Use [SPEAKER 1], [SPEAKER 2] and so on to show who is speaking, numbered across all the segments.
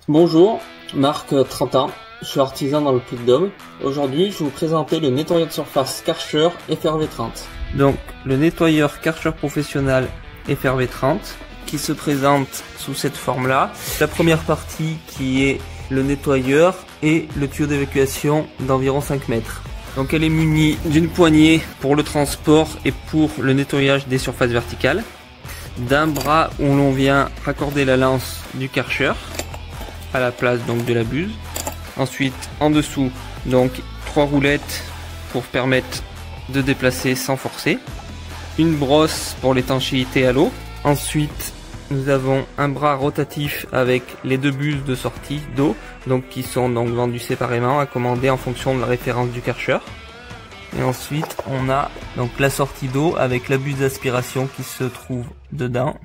[SPEAKER 1] Bonjour, Marc, 30 ans, je suis artisan dans le Puy-de-Dôme. Aujourd'hui, je vais vous présenter le nettoyeur de surface Karcher FRV30.
[SPEAKER 2] Donc, le nettoyeur Karcher professionnel FRV30 qui se présente sous cette forme-là. La première partie qui est le nettoyeur et le tuyau d'évacuation d'environ 5 mètres. Donc, elle est munie d'une poignée pour le transport et pour le nettoyage des surfaces verticales, d'un bras où l'on vient raccorder la lance du Karcher à la place donc de la buse. Ensuite, en dessous, donc 3 roulettes pour permettre de déplacer sans forcer. Une brosse pour l'étanchéité à l'eau. Ensuite, nous avons un bras rotatif avec les 2 buses de sortie d'eau, donc qui sont donc vendues séparément à commander en fonction de la référence du Karcher. Et ensuite, on a donc la sortie d'eau avec la buse d'aspiration qui se trouve dedans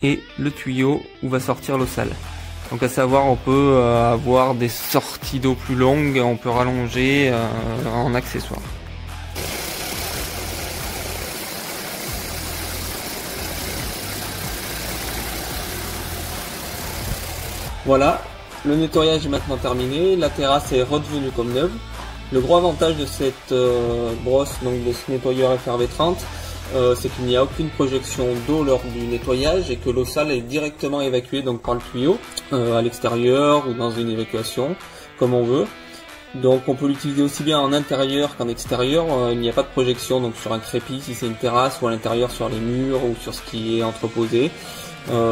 [SPEAKER 2] et le tuyau où va sortir l'eau sale. Donc à savoir, on peut avoir des sorties d'eau plus longues, on peut rallonger en accessoire.
[SPEAKER 1] Voilà, le nettoyage est maintenant terminé, la terrasse est redevenue comme neuve. Le gros avantage de cette brosse, donc de ce nettoyeur FRV30, c'est qu'il n'y a aucune projection d'eau lors du nettoyage et que l'eau sale est directement évacuée donc par le tuyau à l'extérieur ou dans une évacuation comme on veut. Donc on peut l'utiliser aussi bien en intérieur qu'en extérieur. Il n'y a pas de projection donc sur un crépi si c'est une terrasse ou à l'intérieur sur les murs ou sur ce qui est entreposé.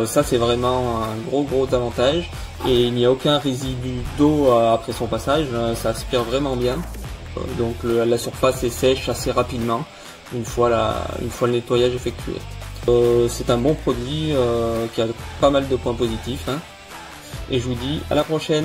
[SPEAKER 1] Ça c'est vraiment un gros avantage et il n'y a aucun résidu d'eau après son passage. Ça aspire vraiment bien. Donc la surface est sèche assez rapidement une fois le nettoyage effectué. C'est un bon produit qui a pas mal de points positifs, hein. Et je vous dis à la prochaine.